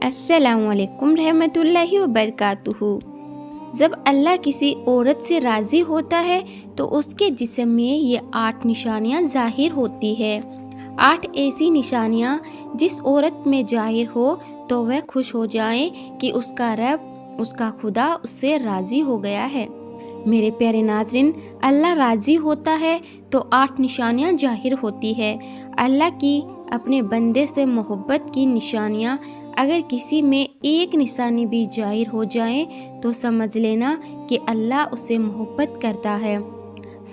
السلام علیکم رحمۃ اللہ وبرکاتہ۔ جب اللہ کسی عورت سے راضی ہوتا ہے تو اس کے جسم میں یہ 8 نشانیاں ظاہر ہوتی ہے۔ 8 ایسی نشانیاں جس عورت میں ظاہر ہو تو وہ خوش ہو جائیں کہ اس کا رب، اس کا خدا اس سے راضی ہو گیا ہے۔ میرے پیارے ناظرین، اللہ راضی ہوتا ہے تو 8 نشانیاں ظاہر ہوتی ہے۔ اللہ کی اپنے بندے سے محبت کی نشانیاں اگر کسی میں ایک نشانی بھی ظاہر ہو جائے تو سمجھ لینا کہ اللہ اسے محبت کرتا ہے۔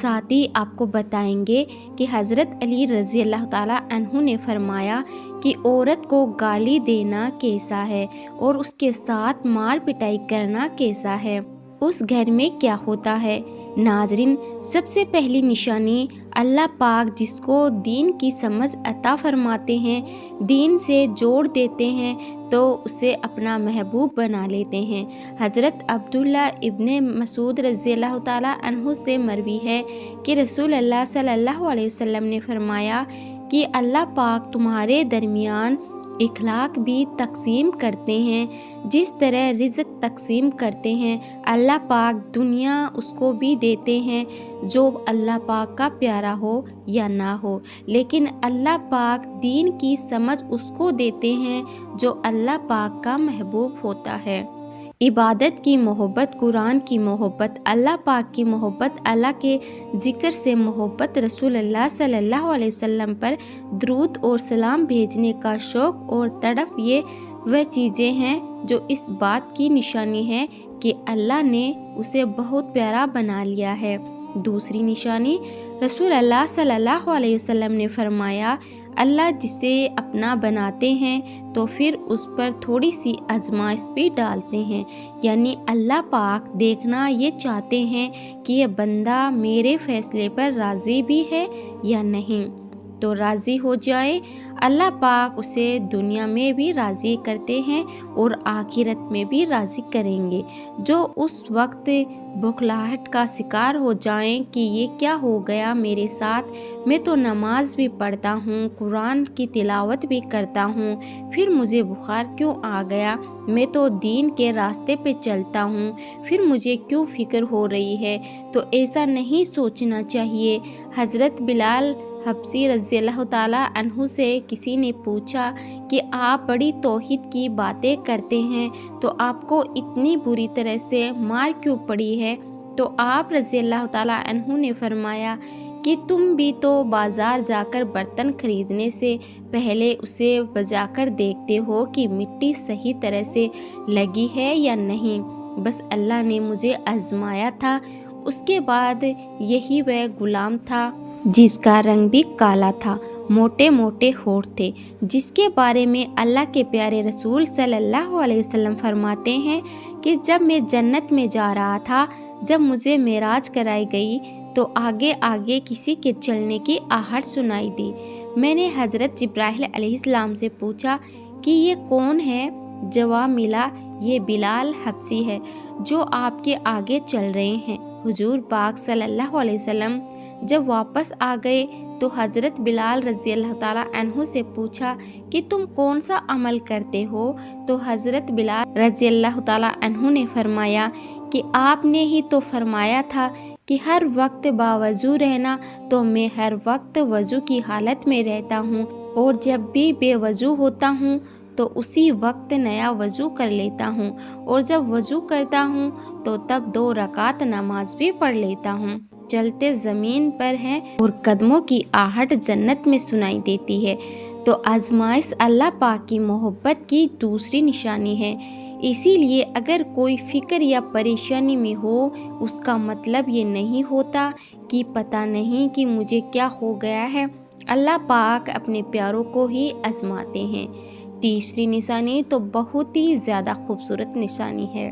ساتھ ہی آپ کو بتائیں گے کہ حضرت علی رضی اللہ تعالیٰ عنہ نے فرمایا کہ عورت کو گالی دینا کیسا ہے اور اس کے ساتھ مار پٹائی کرنا کیسا ہے، اس گھر میں کیا ہوتا ہے۔ ناظرین، سب سے پہلی نشانی اللہ پاک جس کو دین کی سمجھ عطا فرماتے ہیں، دین سے جوڑ دیتے ہیں تو اسے اپنا محبوب بنا لیتے ہیں۔ حضرت عبداللہ ابن مسعود رضی اللہ تعالیٰ عنہ سے مروی ہے کہ رسول اللہ صلی اللہ علیہ وسلم نے فرمایا کہ اللہ پاک تمہارے درمیان اخلاق بھی تقسیم کرتے ہیں، جس طرح رزق تقسیم کرتے ہیں اللہ پاک دنیا اس کو بھی دیتے ہیں جو اللہ پاک کا پیارا ہو یا نہ ہو، لیکن اللہ پاک دین کی سمجھ اس کو دیتے ہیں جو اللہ پاک کا محبوب ہوتا ہے۔ عبادت کی محبت، قرآن کی محبت، اللہ پاک کی محبت، اللہ کے ذکر سے محبت، رسول اللہ صلی اللہ علیہ وسلم پر درود اور سلام بھیجنے کا شوق اور تڑپ، یہ وہ چیزیں ہیں جو اس بات کی نشانی ہے کہ اللہ نے اسے بہت پیارا بنا لیا ہے۔ دوسری نشانی، رسول اللہ صلی اللہ علیہ وسلم نے فرمایا اللہ جسے اپنا بناتے ہیں تو پھر اس پر تھوڑی سی آزمائش بھی ڈالتے ہیں، یعنی اللہ پاک دیکھنا یہ چاہتے ہیں کہ یہ بندہ میرے فیصلے پر راضی بھی ہے یا نہیں۔ تو راضی ہو جائے اللہ پاک اسے دنیا میں بھی راضی کرتے ہیں اور آخرت میں بھی راضی کریں گے۔ جو اس وقت بخلاہٹ کا شکار ہو جائیں کہ یہ کیا ہو گیا میرے ساتھ، میں تو نماز بھی پڑھتا ہوں، قرآن کی تلاوت بھی کرتا ہوں، پھر مجھے بخار کیوں آ گیا، میں تو دین کے راستے پہ چلتا ہوں، پھر مجھے کیوں فکر ہو رہی ہے، تو ایسا نہیں سوچنا چاہیے۔ حضرت بلال حبشی رضی اللہ تعالیٰ عنہ سے کسی نے پوچھا کہ آپ بڑی توحید کی باتیں کرتے ہیں تو آپ کو اتنی بری طرح سے مار کیوں پڑی ہے، تو آپ رضی اللہ تعالیٰ عنہ نے فرمایا کہ تم بھی تو بازار جا کر برتن خریدنے سے پہلے اسے بجا کر دیکھتے ہو کہ مٹی صحیح طرح سے لگی ہے یا نہیں، بس اللہ نے مجھے آزمایا تھا۔ اس کے بعد یہی وہ غلام تھا جس کا رنگ بھی کالا تھا، موٹے موٹے ہونٹ تھے، جس کے بارے میں اللہ کے پیارے رسول صلی اللہ علیہ وسلم فرماتے ہیں کہ جب میں جنت میں جا رہا تھا، جب مجھے معراج کرائی گئی تو آگے آگے کسی کے چلنے کی آہٹ سنائی دی۔ میں نے حضرت جبرائیل علیہ السلام سے پوچھا کہ یہ کون ہے؟ جواب ملا یہ بلال حبشی ہے جو آپ کے آگے چل رہے ہیں۔ حضور پاک صلی اللہ علیہ وسلم جب واپس آ گئے تو حضرت بلال رضی اللہ تعالیٰ عنہ سے پوچھا کہ تم کون سا عمل کرتے ہو، تو حضرت بلال رضی اللہ تعالیٰ عنہ نے فرمایا کہ آپ نے ہی تو فرمایا تھا کہ ہر وقت باوضو رہنا، تو میں ہر وقت وضو کی حالت میں رہتا ہوں، اور جب بھی بے وضو ہوتا ہوں تو اسی وقت نیا وضو کر لیتا ہوں، اور جب وضو کرتا ہوں تو تب 2 رکعت نماز بھی پڑھ لیتا ہوں۔ چلتے زمین پر ہیں اور قدموں کی آہٹ جنت میں سنائی دیتی ہے۔ تو آزمائش اللہ پاک کی محبت کی دوسری نشانی ہے۔ اسی لیے اگر کوئی فکر یا پریشانی میں ہو، اس کا مطلب یہ نہیں ہوتا کہ پتہ نہیں کہ مجھے کیا ہو گیا ہے، اللہ پاک اپنے پیاروں کو ہی آزماتے ہیں۔ تیسری نشانی تو بہت ہی زیادہ خوبصورت نشانی ہے۔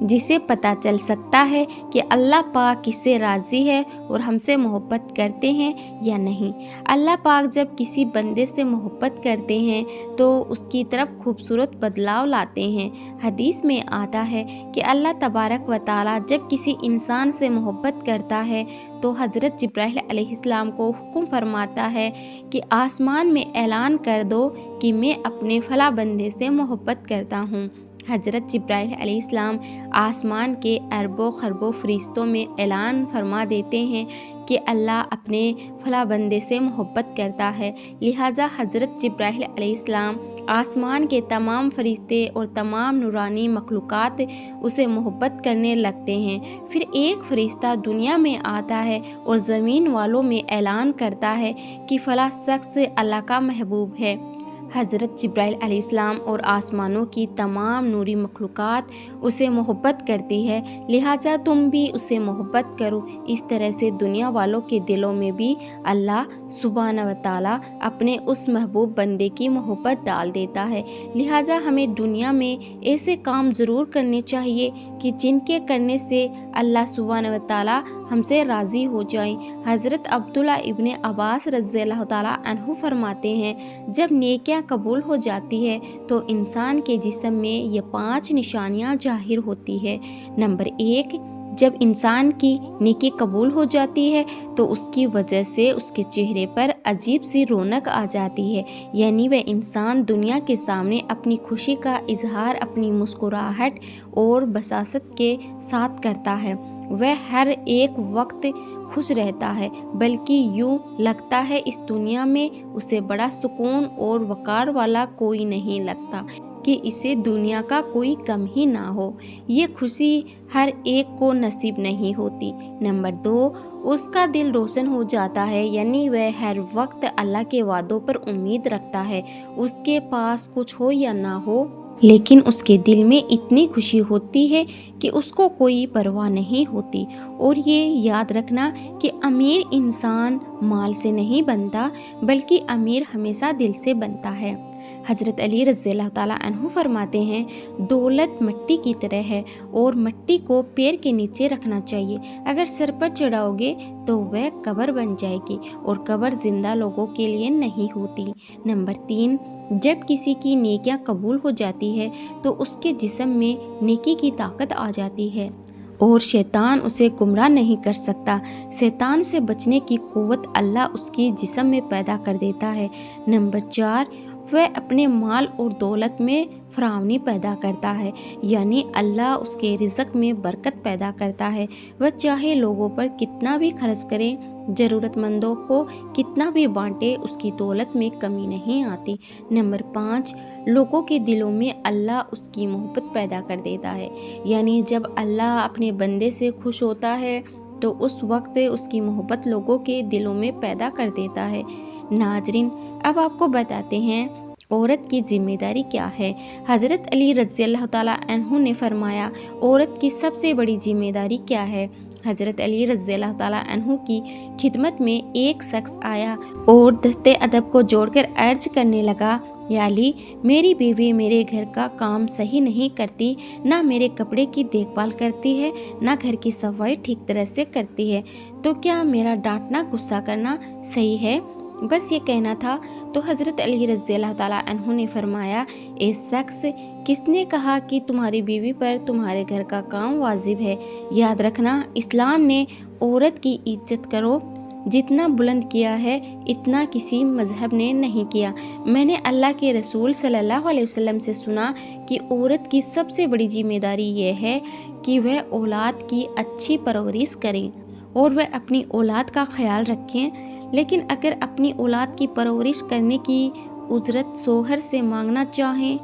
जिसे पता चल सकता है कि अल्लाह पाक किससे राज़ी है और हमसे मोहब्बत करते हैं या नहीं। अल्लाह पाक जब किसी बंदे से मोहब्बत करते हैं तो उसकी तरफ खूबसूरत बदलाव लाते हैं। हदीस में आता है कि अल्लाह तबारक व तआला जब किसी इंसान से मोहब्बत करता है तो हज़रत जिब्राइल अलैहिस्सलाम को हुक्म फरमाता है कि आसमान में ऐलान कर दो कि मैं अपने फला बंदे से मोहब्बत करता हूँ। हज़रत जिब्राइल अलैहिस्सलाम आसमान के अरबों खरबों फरिश्तों में ऐलान फरमा देते हैं कि अल्लाह अपने फला बंदे से मोहब्बत करता है। लिहाजा हज़रत जिब्राइल अलैहिस्सलाम आसमान के तमाम फरिश्ते और तमाम नूरानी मखलूक़ात उसे मोहब्बत करने लगते हैं। फिर एक फरिश्ता दुनिया में आता है और ज़मीन वालों में ऐलान करता है कि फ़ला शख्स अल्लाह का महबूब है। हज़रत जिब्राइल अलैहिस्सलाम और आसमानों की तमाम नूरी मखलूक़ात उसे मोहब्बत करती है, लिहाजा तुम भी उसे मोहब्बत करो। इस तरह से दुनिया वालों के दिलों में भी अल्लाह सुब्हानहू व तआला अपने उस महबूब बंदे की मोहब्बत डाल देता है। लिहाजा हमें दुनिया में ऐसे काम ज़रूर करने चाहिए कि जिनके करने से अल्लाह सुब्हानहू व तआला हमसे राज़ी हो जाए। हज़रत अब्दुल्ला इब्ने अब्बास रज़ियल्लाहु तआला अन्हु फरमाते हैं, जब नेकियां कबूल हो जाती है तो इंसान के जिस्म में ये 5 निशानियां जाहिर होती है। नंबर 1, जब इंसान की नेकी कबूल हो जाती है तो उसकी वजह से उसके चेहरे पर अजीब सी रौनक आ जाती है, यानी वह इंसान दुनिया के सामने अपनी खुशी का इजहार अपनी मुस्कुराहट और बसासत के साथ करता है। वह हर एक वक्त खुश रहता है, बल्कि यूँ लगता है इस दुनिया में उसे बड़ा सुकून और वक़ार वाला कोई नहीं लगता कि इसे दुनिया का कोई गम ही ना हो। ये खुशी हर एक को नसीब नहीं होती। नंबर 2, उसका दिल रोशन हो जाता है, यानी वह हर वक्त अल्लाह के वादों पर उम्मीद रखता है। उसके पास कुछ हो या ना हो, लेकिन उसके दिल में इतनी खुशी होती है कि उसको कोई परवाह नहीं होती। और ये याद रखना कि अमीर इंसान माल से नहीं बनता, बल्कि अमीर हमेशा दिल से बनता है। हज़रत अली रज़ियल्लाहु ताला अन्हु फरमाते हैं, दौलत मिट्टी की तरह है और मिट्टी को पैर के नीचे रखना चाहिए। अगर सर पर चढ़ाओगे तो वह कब्र बन जाएगी और कब्र जिंदा लोगों के लिए नहीं होती। नंबर 3, जब किसी की नेकियां कबूल हो जाती है तो उसके जिस्म में नेकी की ताकत आ जाती है और शैतान उसे गुमराह नहीं कर सकता। शैतान से बचने की कुव्वत अल्लाह उसकी जिस्म में पैदा कर देता है। नंबर 4, वह अपने माल और दौलत में फरावनी पैदा करता है, यानी अल्लाह उसके रिज़्क़ में बरकत पैदा करता है। वह चाहे लोगों पर कितना भी खर्च करे, ज़रूरतमंदों को कितना भी बांटे, उसकी दौलत में कमी नहीं आती। नंबर 5, लोगों के दिलों में अल्लाह उसकी मोहब्बत पैदा कर देता है, यानी जब अल्लाह अपने बंदे से खुश होता है तो उस वक्त उसकी मोहब्बत लोगों के दिलों में पैदा कर देता है। नाजरीन, अब आपको बताते हैं औरत की जिम्मेदारी क्या है। हज़रत अली रज़ियल्लाहु ताला अन्हु ने फरमाया, औरत की सबसे बड़ी जिम्मेदारी क्या है। हज़रत अली रज़ियल्लाहु ताला अन्हु की खिदमत में एक शख्स आया और दस्ते अदब को जोड़कर अर्ज करने लगा, या अली, मेरी बीवी मेरे घर का काम सही नहीं करती, ना मेरे कपड़े की देखभाल करती है, ना घर की सफाई ठीक तरह से करती है, तो क्या मेरा डांटना गुस्सा करना सही है? बस ये कहना था। तो हज़रत अली रज़ियल्लाहु ताला अन्हु ने फरमाया, ए शख्स, किसने कहा कि तुम्हारी बीवी पर तुम्हारे घर का काम वाजिब है? याद रखना, इस्लाम ने औरत की इज्जत करो जितना बुलंद किया है, इतना किसी मजहब ने नहीं किया। मैंने अल्लाह के रसूल सल्लल्लाहु अलैहि वसल्लम से सुना कि औरत की सबसे बड़ी जिम्मेदारी यह है कि वह औलाद की अच्छी परवरिश करें और वह अपनी औलाद का ख्याल रखें। लेकिन अगर अपनी औलाद की परवरिश करने की उजरत शोहर से मांगना चाहें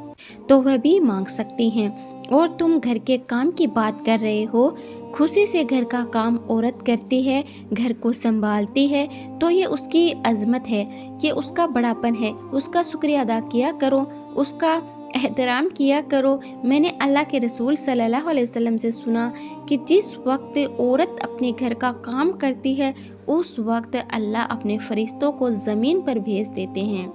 तो वह भी मांग सकती हैं। और तुम घर के काम की बात कर रहे हो, खुशी से घर का काम औरत करती है, घर को संभालती है, तो ये उसकी अजमत है, ये उसका बड़ापन है। उसका शुक्रिया अदा किया करो, उसका एहतराम किया करो। मैंने अल्लाह के रसूल सल्लल्लाहु अलैहि वसल्लम से सुना कि जिस वक्त औरत अपने घर का काम करती है, उस वक्त अल्लाह अपने फरिश्तों को ज़मीन पर भेज देते हैं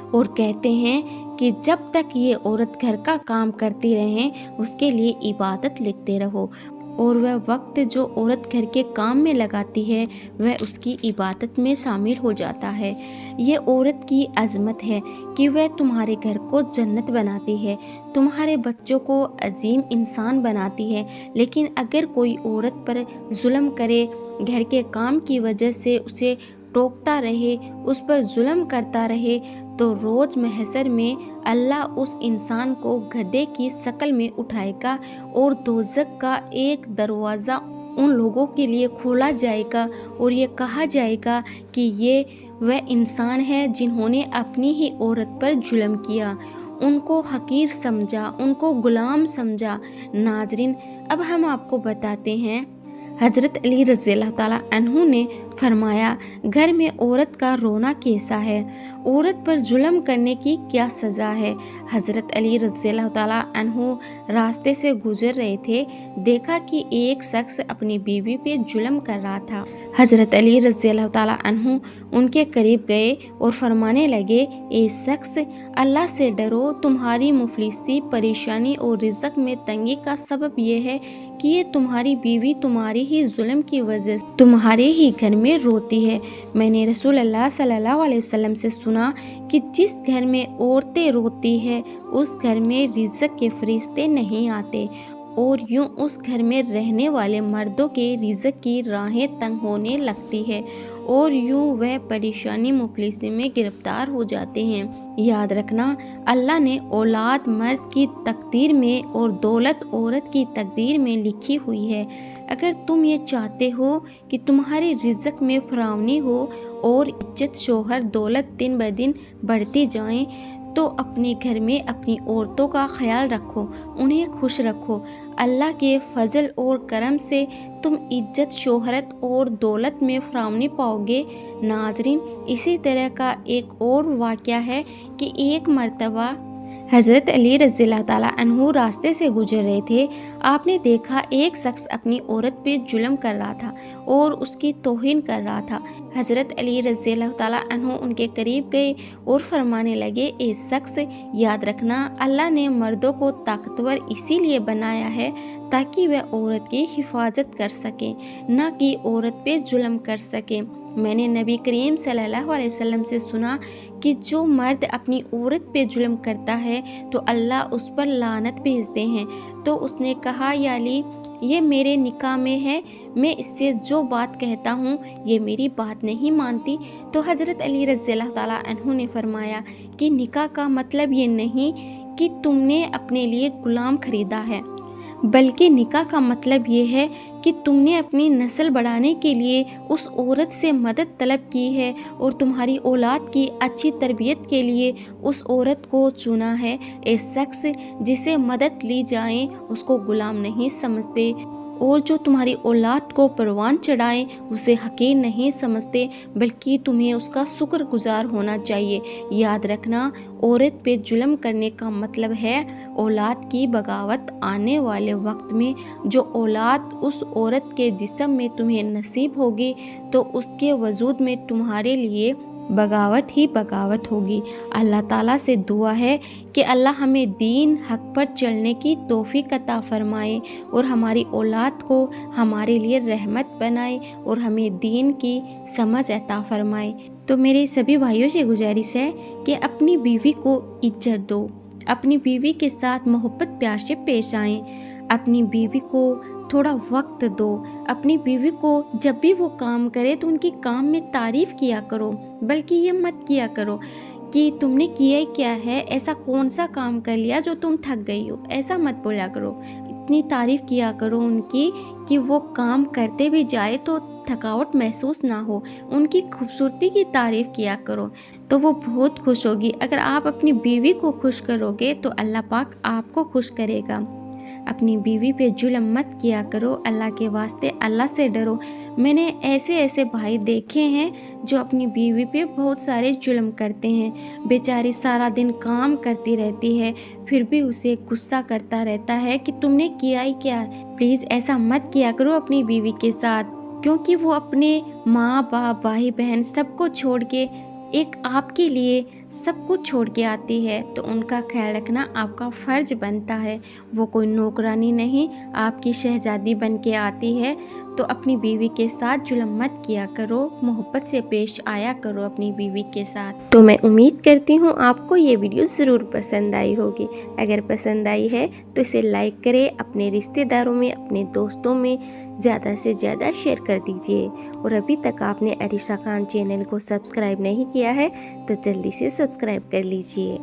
और कहते हैं कि जब तक ये औरत घर का काम करती रहें उसके लिए इबादत लिखते रहो, और वह वक्त जो औरत घर के काम में लगाती है वह उसकी इबादत में शामिल हो जाता है। ये औरत की अज़मत है कि वह तुम्हारे घर को जन्नत बनाती है, तुम्हारे बच्चों को अजीम इंसान बनाती है। लेकिन अगर कोई औरत पर जुल्म करे, घर के काम की वजह से उसे टोकता रहे, उस पर जुल्म करता रहे, तो रोज़ महशर में अल्लाह उस इंसान को गधे की शक्ल में उठाएगा और दोज़ख का एक दरवाज़ा उन लोगों के लिए खोला जाएगा और ये कहा जाएगा कि ये वह इंसान है जिन्होंने अपनी ही औरत पर जुल्म किया, उनको हकीर समझा, उनको गुलाम समझा। नाजरीन, अब हम आपको बताते हैं हज़रत अली रज़ियल्लाहु ताला अन्हु ने फरमाया, घर में औरत का रोना कैसा है, औरत पर जुल्म करने की क्या सज़ा है। हज़रत अली रज़ियल्लाहु ताला अन्हु रास्ते से गुजर रहे थे, देखा कि एक शख्स अपनी बीवी पे जुल्म कर रहा था। हज़रत अली रज़ियल्लाहु ताला अन्हु उनके करीब गए और फरमाने लगे, ए शख्स, अल्लाह से डरो, तुम्हारी मुफलिसी, परेशानी और रिज़्क में तंगी का सबब यह है कि ये तुम्हारी बीवी तुम्हारी ही जुल्म की वजह से तुम्हारे ही घर में रोती है। मैंने रसूल अल्लाह सल्लल्लाहु अलैहि वसल्लम से सुना कि जिस घर में औरतें रोती है उस घर में रिज़्क के फरिश्ते नहीं आते, और यूं उस घर में रहने वाले मर्दों के रिज़्क की राहें तंग होने लगती है और यूं वह परेशानी मुफलिसी में गिरफ्तार हो जाते हैं। याद रखना, अल्लाह ने औलाद मर्द की तकदीर में और दौलत औरत की तकदीर में लिखी हुई है। अगर तुम ये चाहते हो कि तुम्हारे रिज़्क में फरावनी हो और इज्जत, शोहर, दौलत दिन ब दिन बढ़ती जाए, तो अपने घर में अपनी औरतों का ख्याल रखो, उन्हें खुश रखो। अल्लाह के फजल और करम से तुम इज्जत, शोहरत और दौलत में फरावनी पाओगे। नाजरीन, इसी तरह का एक और वाक़या है कि एक मर्तबा हज़रत अली रज़ियल्लाहु ताला अन्हु रास्ते से गुजर रहे थे। आपने देखा एक शख्स अपनी औरत पे जुल्म कर रहा था और उसकी तौहीन कर रहा था। हज़रत अली रज़ियल्लाहु ताला अन्हु उनके करीब गए और फरमाने लगे, ए शख्स, याद रखना, अल्लाह ने मर्दों को ताकतवर इसीलिए बनाया है ताकि वह औरत की हिफाजत कर सके, ना कि औरत पे जुल्म कर सके। मैंने नबी करीम सल्लल्लाहु अलैहि वसल्लम से सुना कि जो मर्द अपनी औरत पे जुल्म करता है तो अल्लाह उस पर लानत भेजते हैं। तो उसने कहा, या अली, ये मेरे निकाह में है, मैं इससे जो बात कहता हूँ ये मेरी बात नहीं मानती। तो हज़रत अली रज़ियल्लाहु ताला अन्हु ने फरमाया कि निकाह का मतलब ये नहीं कि तुमने अपने लिए गुलाम खरीदा है, बल्कि निकाह का मतलब ये है कि तुमने अपनी नस्ल बढ़ाने के लिए उस औरत से मदद तलब की है और तुम्हारी औलाद की अच्छी तरबियत के लिए उस औरत को चुना है। एक शख्स जिसे मदद ली जाए उसको गुलाम नहीं समझते, और जो तुम्हारी औलाद को परवान चढ़ाए उसे हकीर नहीं समझते, बल्कि तुम्हें उसका शुक्रगुजार होना चाहिए। याद रखना, औरत पे जुल्म करने का मतलब है औलाद की बगावत। आने वाले वक्त में जो औलाद उस औरत के जिस्म में तुम्हें नसीब होगी तो उसके वजूद में तुम्हारे लिए बगावत ही बगावत होगी। अल्लाह ताला से दुआ है कि अल्लाह हमें दीन हक पर चलने की तौफीक अता फरमाए और हमारी औलाद को हमारे लिए रहमत बनाए और हमें दीन की समझ अता फरमाए। तो मेरे सभी भाइयों से गुजारिश है कि अपनी बीवी को इज्जत दो, अपनी बीवी के साथ मोहब्बत प्यार से पेश आएँ, अपनी बीवी को थोड़ा वक्त दो, अपनी बीवी को जब भी वो काम करे तो उनकी काम में तारीफ़ किया करो, बल्कि ये मत किया करो कि तुमने किया ही क्या है, ऐसा कौन सा काम कर लिया जो तुम थक गई हो, ऐसा मत बोला करो। इतनी तारीफ़ किया करो उनकी कि वो काम करते भी जाए तो थकावट महसूस ना हो। उनकी खूबसूरती की तारीफ़ किया करो तो वो बहुत खुश होगी। अगर आप अपनी बीवी को खुश करोगे तो अल्लाह पाक आपको खुश करेगा। अपनी बीवी पे जुल्म मत किया करो, अल्लाह के वास्ते अल्लाह से डरो। मैंने ऐसे ऐसे भाई देखे हैं जो अपनी बीवी पे बहुत सारे जुल्म करते हैं। बेचारी सारा दिन काम करती रहती है फिर भी उसे गुस्सा करता रहता है कि तुमने किया ही क्या। प्लीज़ ऐसा मत किया करो अपनी बीवी के साथ, क्योंकि वो अपने माँ बाप, भाई बहन सबको छोड़ के एक आपके लिए सब कुछ छोड़ के आती है तो उनका ख्याल रखना आपका फ़र्ज बनता है। वो कोई नौकरानी नहीं, आपकी शहज़ादी बन के आती है तो अपनी बीवी के साथ जुल्म मत किया करो, मोहब्बत से पेश आया करो अपनी बीवी के साथ। तो मैं उम्मीद करती हूँ आपको ये वीडियो ज़रूर पसंद आई होगी। अगर पसंद आई है तो इसे लाइक करें, अपने रिश्तेदारों में, अपने दोस्तों में ज़्यादा से ज़्यादा शेयर कर दीजिए। और अभी तक आपने अरीशा खान चैनल को सब्सक्राइब नहीं किया है तो जल्दी से सब्सक्राइब कर लीजिए।